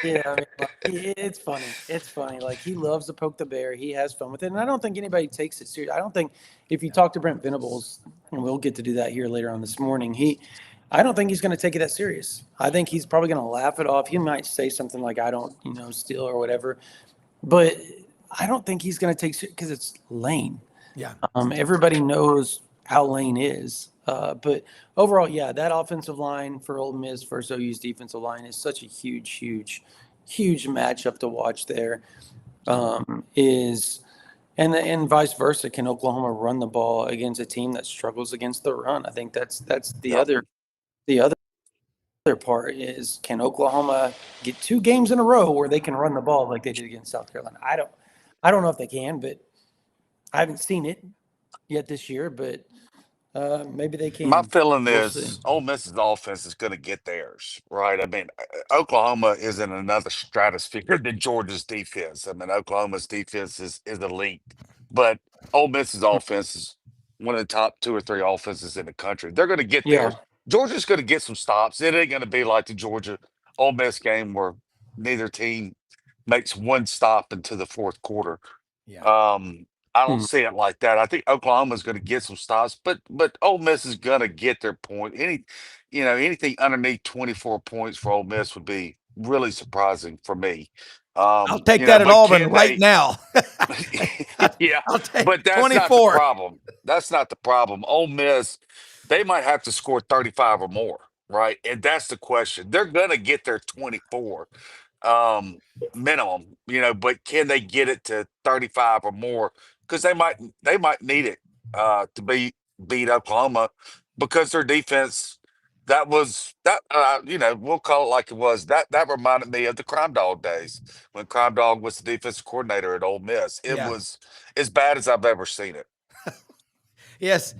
It's funny. It's funny. Like, he loves to poke the bear. He has fun with it. And I don't think anybody takes it serious. I don't think if you talk to Brent Venables, and we'll get to do that here later on this morning, I don't think he's going to take it that serious. I think he's probably going to laugh it off. He might say something like, I don't, steal or whatever. But I don't think he's going to take it because it's Lane. Yeah. Everybody knows how Lane is. But overall, yeah, that offensive line for Ole Miss versus OU's defensive line is such a huge matchup to watch there. And vice versa. Can Oklahoma run the ball against a team that struggles against the run? I think that's the other part is, can Oklahoma get 2 games in a row where they can run the ball like they did against South Carolina? I don't know if they can, but I haven't seen it yet this year, but maybe they can. My feeling We'll is see. Ole Miss's offense is going to get theirs, right? I mean, Oklahoma is in another stratosphere than Georgia's defense. I mean, Oklahoma's defense is elite, but Ole Miss's offense is one of the top 2 or 3 offenses in the country. They're going to get Yeah. theirs. Georgia's going to get some stops. It ain't going to be like the Georgia Ole Miss game where neither team makes one stop into the fourth quarter. Yeah. I don't see it like that. I think Oklahoma's going to get some stops, but Ole Miss is going to get their point. Anything underneath 24 points for Ole Miss would be really surprising for me. I'll take that at Auburn right now. Yeah, I'll take but that's 24. not the problem. That's not the problem. Ole Miss, they might have to score 35 or more, right? And that's the question. They're going to get their 24 minimum, but can they get it to 35 or more? Because they might need it to beat Oklahoma, because their defense, we'll call it like it was. That reminded me of the Crime Dog days when Crime Dog was the defensive coordinator at Ole Miss. It was as bad as I've ever seen it. Yes,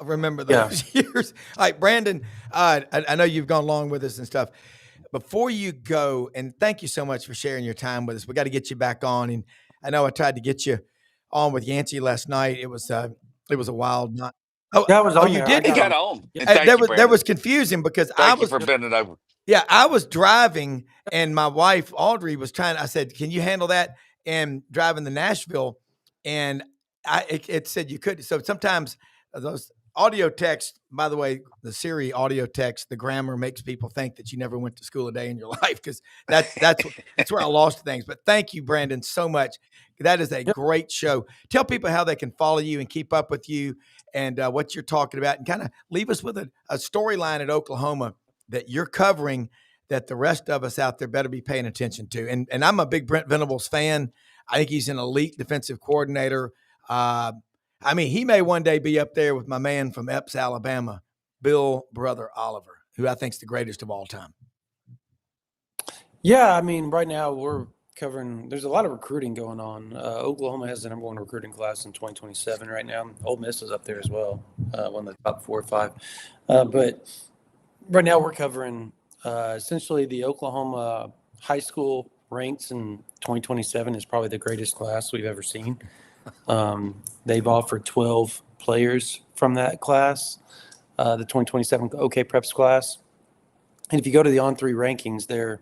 I remember those years. All right, Brandon, I know you've gone along with us and stuff. Before you go, and thank you so much for sharing your time with us. We got to get you back on, and I know I tried to get you on with Yancy last night. It was a wild night. That was on you there. did. He got on. And thank you, There Brandon. was confusing because Thank you for bending over. Yeah, I was driving, and my wife Audrey was trying. I said, "Can you handle that?" And driving to Nashville, and it said you could. So sometimes those audio text, by the way, the Siri audio text, the grammar makes people think that you never went to school a day in your life, because that's where I lost things. But thank you, Brandon, so much. That is a great show. Tell people how they can follow you and keep up with you and what you're talking about, and kind of leave us with a storyline at Oklahoma that you're covering that the rest of us out there better be paying attention to. And I'm a big Brent Venables fan. I think he's an elite defensive coordinator. He may one day be up there with my man from Epps, Alabama, Bill Brother Oliver, who I think is the greatest of all time. Yeah, right now we're covering – there's a lot of recruiting going on. Oklahoma has the number 1 recruiting class in 2027 right now. Ole Miss is up there as well, one of the top 4 or 5. But right now we're covering essentially the Oklahoma high school ranks in 2027 is probably the greatest class we've ever seen. They've offered 12 players from that class, the 2027 OK Preps class. And if you go to the On3 rankings, they're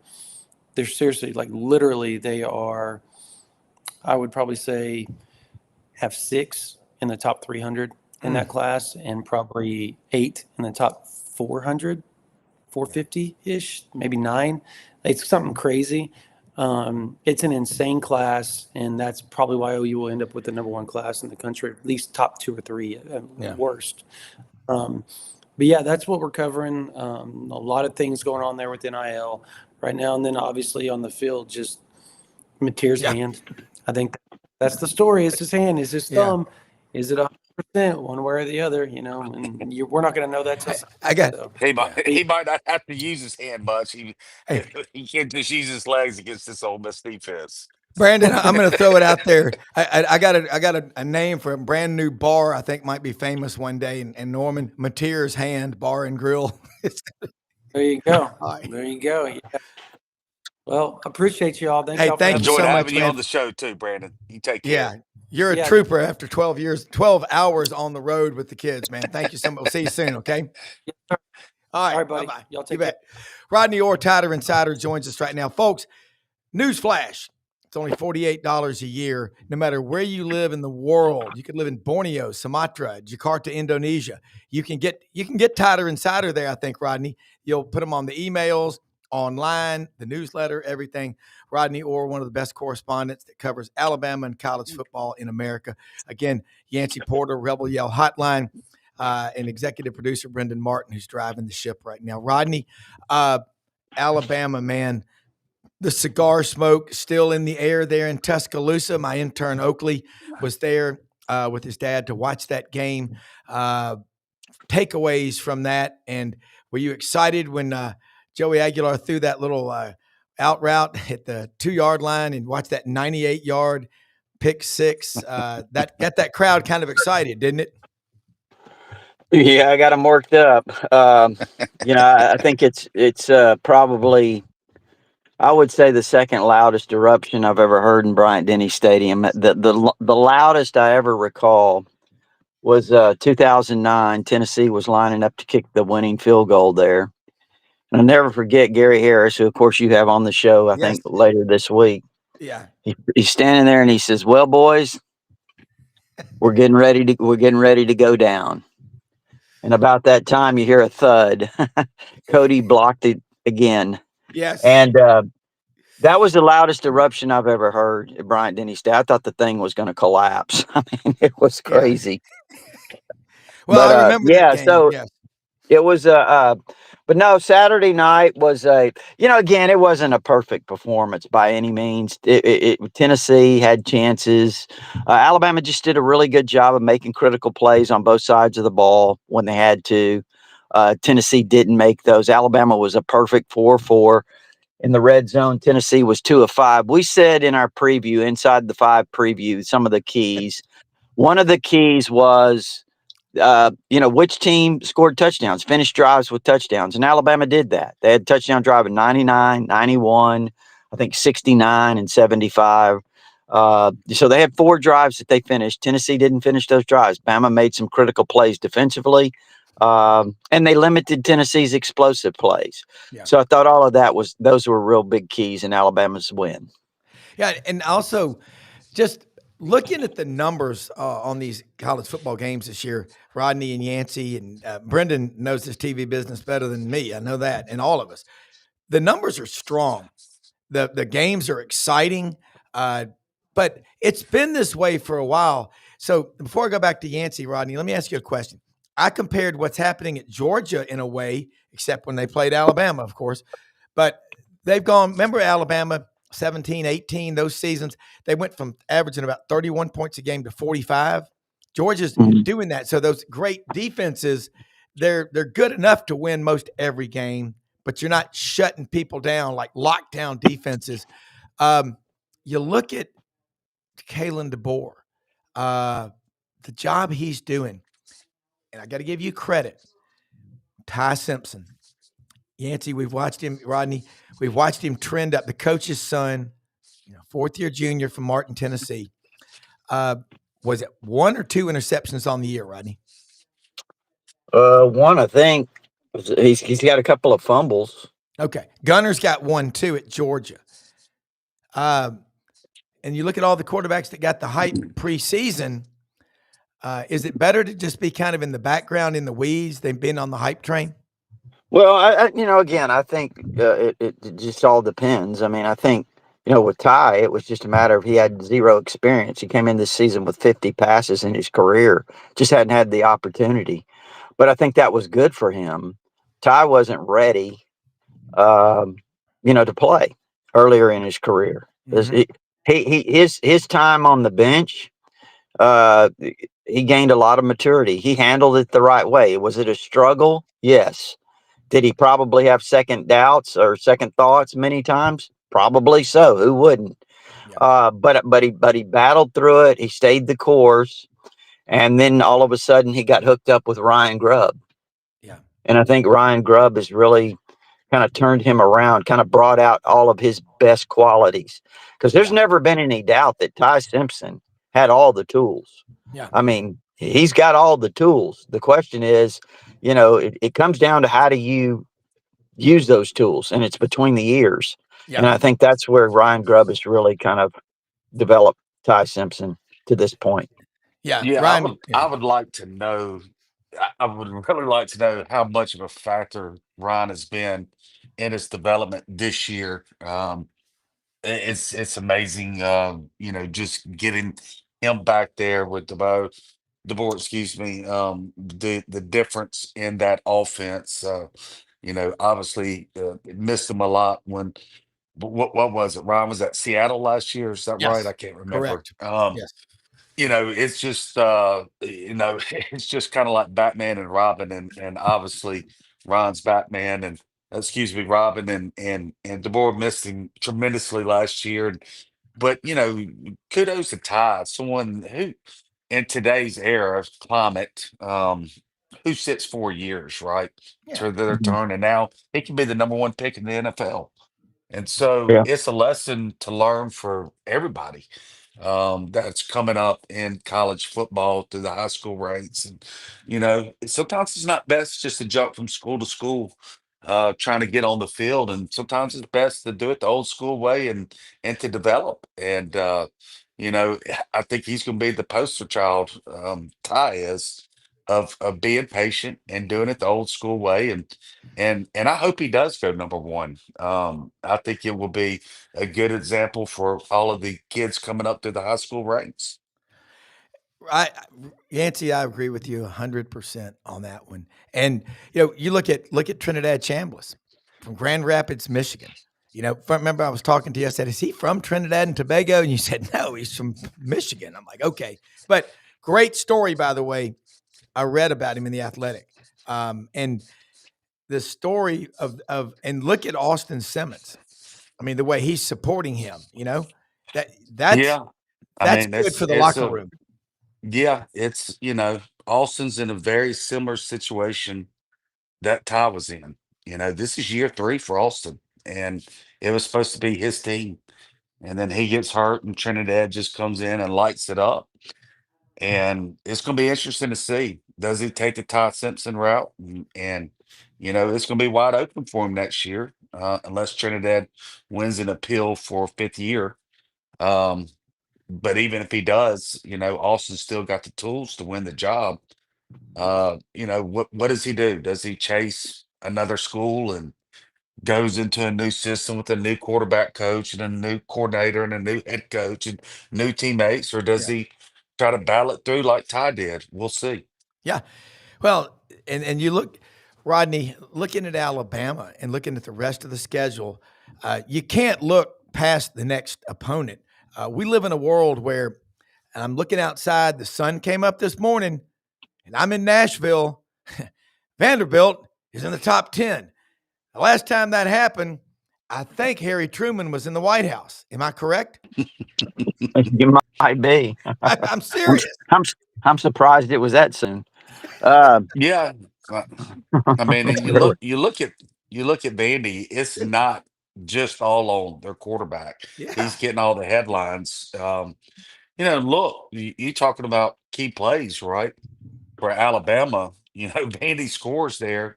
seriously, like literally they are, I would probably say, have 6 in the top 300 in that class and probably 8 in the top 400, 450-ish, maybe 9. It's something crazy. It's an insane class, and that's probably why OU will end up with the number 1 class in the country, at least top 2 or 3 at worst. But yeah, that's what we're covering. A lot of things going on there with NIL right now. And then obviously on the field, just Mateer's hand. I think that's the story. It's his hand. Is his thumb. Is it 100% one way or the other? And we're not going to know that till He might not have to use his hand much. He can't just use his legs against this Ole Miss defense. Brandon, I'm going to throw it out there. I got a name for a brand new bar I think might be famous one day in Norman. Mateer's Hand Bar and Grill. There you go. Right. There you go. Yeah. Well, appreciate you all. Thank y'all you Enjoyed so having much, you on the show too, Brandon. You take care. Yeah, you're a trooper after 12 hours on the road with the kids, man. Thank you so much. We'll see you soon, okay? Yeah. All right, buddy. Bye-bye. Y'all take care. Rodney Orr, TiderInsider, joins us right now. Folks, newsflash. It's only $48 a year, no matter where you live in the world. You could live in Borneo, Sumatra, Jakarta, Indonesia. You can get TiderInsider there, I think, Rodney. You'll put them on the emails, online, the newsletter, everything. Rodney Orr, one of the best correspondents that covers Alabama and college football in America. Again, Yancy Porter, Rebel Yell Hotline, and executive producer Brendan Martin, who's driving the ship right now. Rodney, Alabama, man. The cigar smoke still in the air there in Tuscaloosa. My intern Oakley was there with his dad to watch that game. Takeaways from that, and were you excited when Joey Aguilar threw that little out route at the 2-yard line and watched that 98-yard pick six? That got that crowd kind of excited, didn't it? Yeah, I got them worked up. I think it's probably, I would say, the second loudest eruption I've ever heard in Bryant-Denny Stadium. The loudest I ever recall was 2009. Tennessee was lining up to kick the winning field goal there. And I'll never forget Gary Harris, who, of course, you have on the show, I think, later this week. Yeah. He's standing there and he says, "Well, boys, we're getting ready to go down." And about that time, you hear a thud. Cody blocked it again. Yes. And that was the loudest eruption I've ever heard at Bryant-Denny Stadium. I thought the thing was going to collapse. I mean, it was crazy. Well, I remember that game. So it was but no, Saturday night was again, it wasn't a perfect performance by any means. Tennessee had chances. Alabama just did a really good job of making critical plays on both sides of the ball when they had to. Tennessee didn't make those. Alabama was a perfect 4-4 in the red zone. Tennessee was 2 of 5. We said in our preview, inside the 5 preview, some of the keys. One of the keys was which team scored touchdowns, finished drives with touchdowns. And Alabama did that. They had touchdown drive in 99, 91, I think 69 and 75. So they had 4 drives that they finished. Tennessee didn't finish those drives. Bama made some critical plays defensively. And they limited Tennessee's explosive plays. Yeah. So I thought all of those were real big keys in Alabama's win. Yeah. And also just looking at the numbers on these college football games this year, Rodney and Yancy and Brendan knows this TV business better than me. I know that, and all of us. The numbers are strong. The games are exciting, but it's been this way for a while. So before I go back to Yancy, Rodney, let me ask you a question. I compared what's happening at Georgia in a way, except when they played Alabama, of course. But they've gone, remember Alabama 17, 18, those seasons, they went from averaging about 31 points a game to 45. Georgia's doing that. So those great defenses, they're good enough to win most every game, but you're not shutting people down like lockdown defenses. You look at Kalen DeBoer, the job he's doing, and I got to give you credit. Ty Simpson, Yancy, we've watched him, Rodney, we've watched him trend up. The coach's son, fourth-year junior from Martin, Tennessee. Was it 1 or 2 interceptions on the year, Rodney? One, I think. He's got a couple of fumbles. Okay. Gunner's got 1 too at Georgia. And you look at all the quarterbacks that got the hype preseason. Is it better to just be kind of in the background, in the weeds, than being on the hype train? Well, again, I think it just all depends. I mean, I think, with Ty, it was just a matter of he had 0 experience. He came in this season with 50 passes in his career, just hadn't had the opportunity. But I think that was good for him. Ty wasn't ready, to play earlier in his career. His time on the bench, he gained a lot of maturity. He handled it the right way. Was it a struggle? Yes. Did he probably have second doubts or second thoughts many times? Probably so. Who wouldn't? Yeah. But he battled through it. He stayed the course, and then all of a sudden he got hooked up with Ryan Grubb. Yeah, and I think Ryan Grubb has really kind of turned him around, kind of brought out all of his best qualities. Because there's never been any doubt that Ty Simpson had all the tools. Yeah, I mean, he's got all the tools. The question is, it comes down to how do you use those tools, and it's between the ears. Yeah. And I think that's where Ryan Grubb has really kind of developed Ty Simpson to this point. Yeah, Ryan, I would like to know. I would really like to know how much of a factor Ryan has been in his development this year. It's amazing, just getting him back there with DeBoer, excuse me, the difference in that offense. Obviously, missed him a lot when. What was it? Ryan was at Seattle last year. Is that right? I can't remember. Correct. Yes. It's just it's just kind of like Batman and Robin, and obviously Ron's Batman, and excuse me, Robin, and DeBoer missed him tremendously last year. But kudos to Ty, someone who in today's era of climate, who sits 4 years, right? Yeah. To their turn, and now he can be the #1 pick in the NFL. And so Yeah. it's a lesson to learn for everybody that's coming up in college football through the high school ranks. And, sometimes it's not best just to jump from school to school, trying to get on the field. And sometimes it's best to do it the old school way and to develop. And, I think he's going to be the poster child, Ty is, of being patient and doing it the old school way. And I hope he does go #1. I think it will be a good example for all of the kids coming up through the high school ranks. Yancy, I agree with you 100% on that one. And you look at Trinidad Chambliss from Grand Rapids, Michigan. Remember I was talking to you. I said, "Is he from Trinidad and Tobago?" And you said, "No, he's from Michigan." I'm like, "Okay." But great story, by the way. I read about him in The Athletic, and the story of and look at Austin Simmons. I mean, the way he's supporting him. That's good for the locker room. Yeah, it's Austin's in a very similar situation that Ty was in. This is year 3 for Austin, and it was supposed to be his team, and then he gets hurt, and Trinidad just comes in and lights it up. And it's going to be interesting to see. Does he take the Ty Simpson route? And it's going to be wide open for him next year, unless Trinidad wins an appeal for 5th year. But even if he does, Austin's still got the tools to win the job. What does he do? Does he chase another school and goes into a new system with a new quarterback coach and a new coordinator and a new head coach and new teammates, or does he try to battle it through like Ty did? We'll see. Yeah. Well, and you look, Rodney, looking at Alabama and looking at the rest of the schedule, you can't look past the next opponent. We live in a world where I'm looking outside. The sun came up this morning, and I'm in Nashville. Vanderbilt is in the top 10. The last time that happened, I think Harry Truman was in the White House. Am I correct? You might be. I'm serious. I'm surprised it was that soon. Yeah. uh, I mean, and Really. you look at Vandy, it's not just all on their quarterback. Yeah. He's getting all the headlines. Look, you talking about key plays, right? For Alabama, Vandy scores there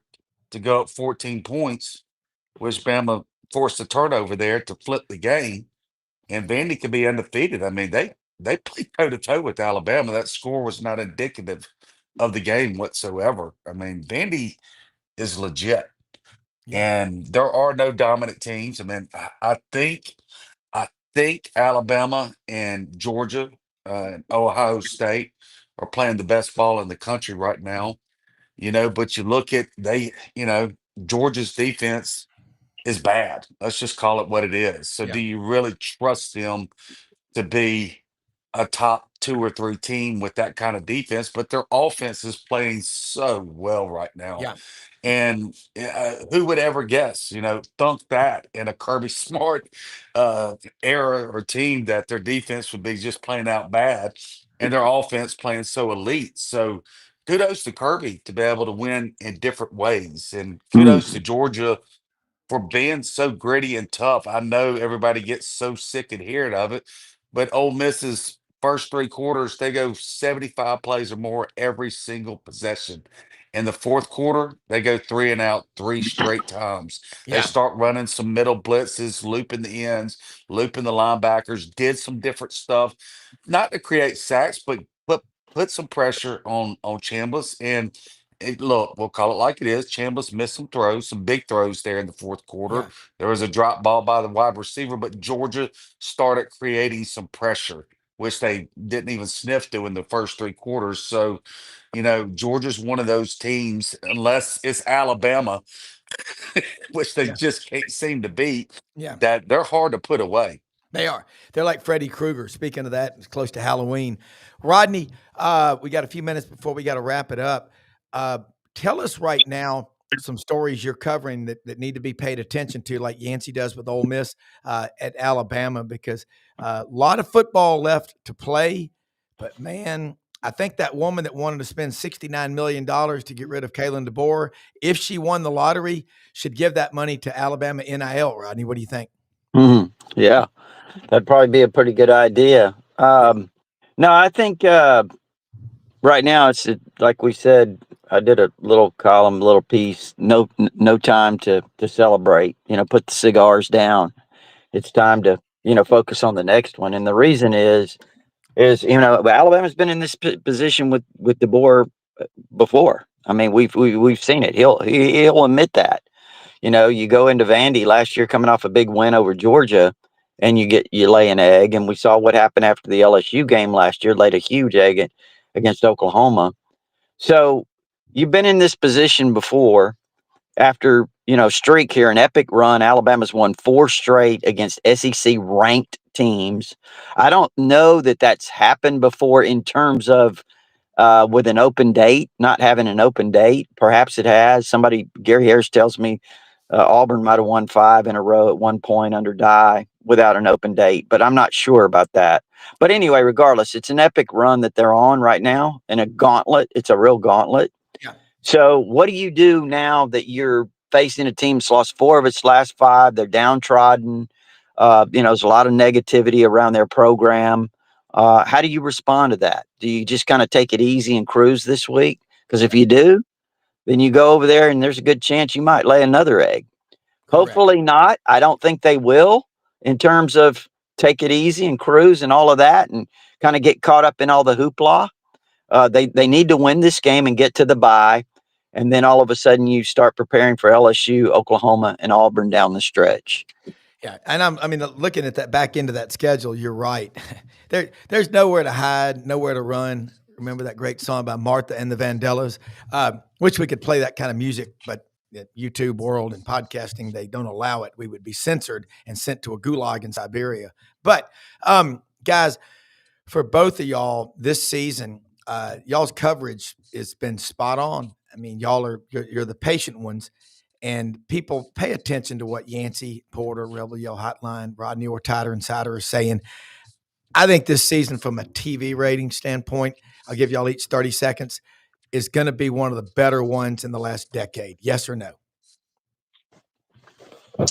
to go up 14 points, which Bama forced a turnover there to flip the game, and Vandy could be undefeated. I mean, they played toe to toe with Alabama. That score was not indicative of the game whatsoever. I mean, Vandy is legit, Yeah. and there are no dominant teams. I mean, I think Alabama and Georgia and Ohio State are playing the best ball in the country right now. But you look at Georgia's defense is bad. Let's just call it what it is. So Yeah. do you really trust them to be a top two or three team with that kind of defense? But their offense is playing so well right now. Yeah. And who would ever guess, thunk that in a Kirby Smart era or team that their defense would be just playing out bad and their offense playing so elite. So kudos to Kirby to be able to win in different ways. And kudos to Georgia for being so gritty and tough. I know everybody gets so sick and hearing of it, but Ole Miss's first three quarters, they go 75 plays or more every single possession. In the fourth quarter, they go 3 and out 3 straight times. They Yeah. start running some middle blitzes, looping the ends, looping the linebackers, did some different stuff, not to create sacks, but put some pressure on Chambliss. And look, we'll call it like it is. Chambliss missed some throws, some big throws there in the fourth quarter. Yeah. There was a drop ball by the wide receiver, but Georgia started creating some pressure, which they didn't even sniff to in the first three quarters. So, Georgia's one of those teams, unless it's Alabama, which they Yeah. just can't seem to beat, Yeah. that they're hard to put away. They are. They're like Freddy Krueger. Speaking of that, it's close to Halloween. Rodney, we got a few minutes before we got to wrap it up. Tell us right now some stories you're covering that need to be paid attention to, like Yancy does with Ole Miss at Alabama, because a lot of football left to play. But, man, I think that woman that wanted to spend $69 million to get rid of Kalen DeBoer, if she won the lottery, should give that money to Alabama NIL. Rodney, what do you think? Yeah, that'd probably be a pretty good idea. No, I think right now it's like we said. I did a little column, little piece. No time to celebrate. Put the cigars down. It's time to focus on the next one. And the reason is Alabama's been in this position with DeBoer before. I mean, we've seen it. He'll admit that. You go into Vandy last year, coming off a big win over Georgia, and you lay an egg. And we saw what happened after the LSU game last year. Laid a huge egg against Oklahoma. So you've been in this position before. After streak here, an epic run, Alabama's won 4 straight against SEC ranked teams. I don't know that that's happened before in terms of with an open date, not having an open date. Perhaps it has. Gary Harris tells me Auburn might have won 5 in a row at one point under Dye without an open date, but I'm not sure about that. But anyway, regardless, it's an epic run that they're on right now in a gauntlet. It's a real gauntlet. Yeah. So what do you do now that you're facing a team that's lost 4 of its last 5? They're downtrodden. There's a lot of negativity around their program. How do you respond to that? Do you just kind of take it easy and cruise this week? Because if you do, then you go over there and there's a good chance you might lay another egg. Correct. Hopefully not. I don't think they will, in terms of take it easy and cruise and all of that and kind of get caught up in all the hoopla. They need to win this game and get to the bye. And then all of a sudden you start preparing for LSU, Oklahoma, and Auburn down the stretch. Yeah, and looking at that back end of that schedule, you're right. There's nowhere to hide, nowhere to run. Remember that great song by Martha and the Vandellas? Wish we could play that kind of music, but YouTube world and podcasting, they don't allow it. We would be censored and sent to a gulag in Siberia. But guys, for both of y'all this season, y'all's coverage has been spot on. I mean, you're the patient ones, and people pay attention to what Yancy Porter, Rebel Yell Hotline, Rodney Orr, TiderInsider are saying. I think this season, from a TV rating standpoint, I'll give y'all each 30 seconds, is going to be one of the better ones in the last decade. Yes or no?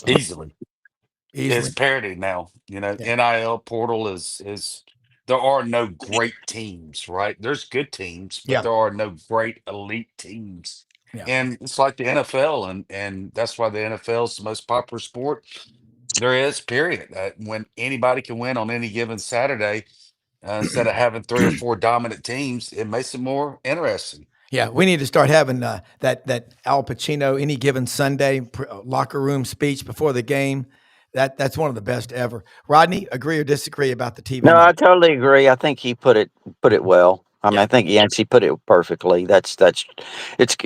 Easily. It's parity now. NIL portal is there are no great teams, right? There's good teams, but there are no great elite teams. Yeah. And it's like the NFL, and that's why the NFL is the most popular sport there is, period. When anybody can win on any given Saturday, instead of having 3 or 4 dominant teams, it makes it more interesting. Yeah, we need to start having that Al Pacino any given Sunday locker room speech before the game. That's one of the best ever. Rodney, agree or disagree about the TV? No, I totally agree. I think he put it well. I mean, I think Yancy put it perfectly. It's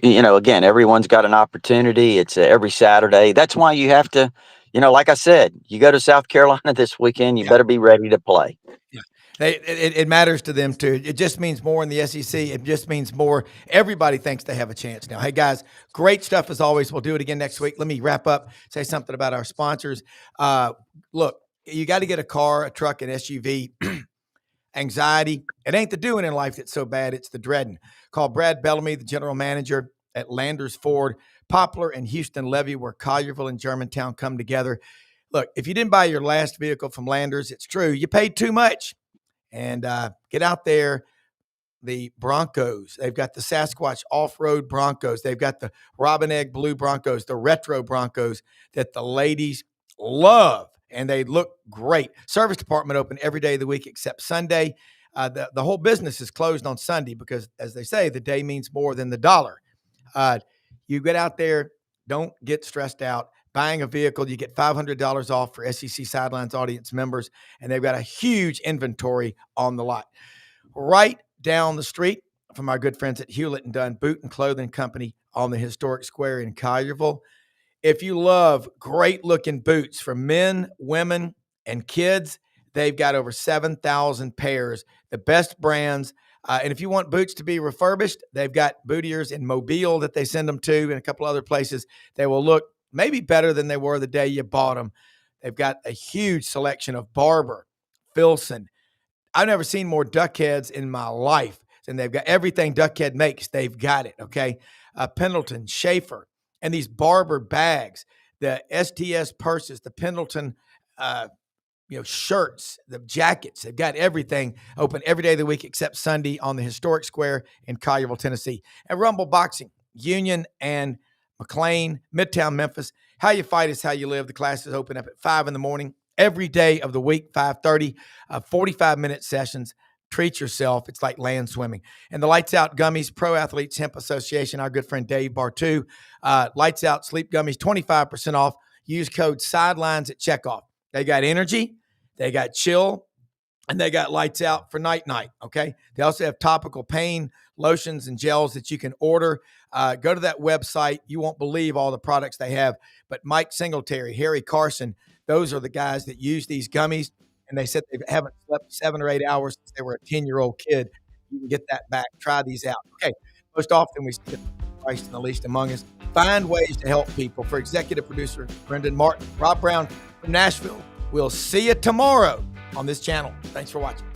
again, everyone's got an opportunity. It's every Saturday. That's why you have to, like I said, you go to South Carolina this weekend, you better be ready to play. Yeah. It matters to them too. It just means more in the SEC. It just means more. Everybody thinks they have a chance now. Hey guys, great stuff as always. We'll do it again next week. Let me wrap up, say something about our sponsors. Look, you got to get a car, a truck, an SUV. Anxiety. It ain't the doing in life that's so bad. It's the dreading. Call Brad Bellamy, the general manager at Landers Ford, Poplar and Houston Levy, where Collierville and Germantown come together. Look, if you didn't buy your last vehicle from Landers, it's true. You paid too much. And get out there, the Broncos. They've got the Sasquatch off-road Broncos. They've got the Robin Egg Blue Broncos, the retro Broncos that the ladies love, and they look great. Service department open every day of the week except Sunday. The whole business is closed on Sunday because, as they say, the day means more than the dollar. You get out there, don't get stressed out. Buying a vehicle, you get $500 off for SEC Sidelines audience members, and they've got a huge inventory on the lot. Right down the street from our good friends at Hewlett & Dunn Boot and Clothing Company on the historic square in Collierville. If you love great-looking boots for men, women, and kids, they've got over 7,000 pairs, the best brands. And if you want boots to be refurbished, they've got bootiers in Mobile that they send them to and a couple other places. They will look maybe better than they were the day you bought them. They've got a huge selection of Barber, Filson. I've never seen more Duckheads in my life. And they've got everything Duckhead makes. They've got it, okay? Pendleton, Schaefer, and these Barber bags, the STS purses, the Pendleton shirts, the jackets. They've got everything open every day of the week except Sunday on the historic square in Collierville, Tennessee. And Rumble Boxing, Union and McLean, Midtown Memphis. How you fight is how you live. The classes open up at 5 in the morning every day of the week, 5:30, 45-minute sessions. Treat yourself. It's like land swimming. And the Lights Out Gummies, Pro Athletes Hemp Association, our good friend Dave Bartu. Lights Out Sleep Gummies, 25% off. Use code SIDELINES at checkoff. They got energy, they got chill, and they got lights out for night, okay? They also have topical pain lotions and gels that you can order. Go to that website. You won't believe all the products they have. But Mike Singletary, Harry Carson, those are the guys that use these gummies, and they said they haven't slept 7 or 8 hours since they were a 10-year-old kid. You can get that back. Try these out. Okay, most often we see Christ and the least among us. Find ways to help people. For executive producer Brendan Martin, Rob Brown from Nashville, we'll see you tomorrow on this channel. Thanks for watching.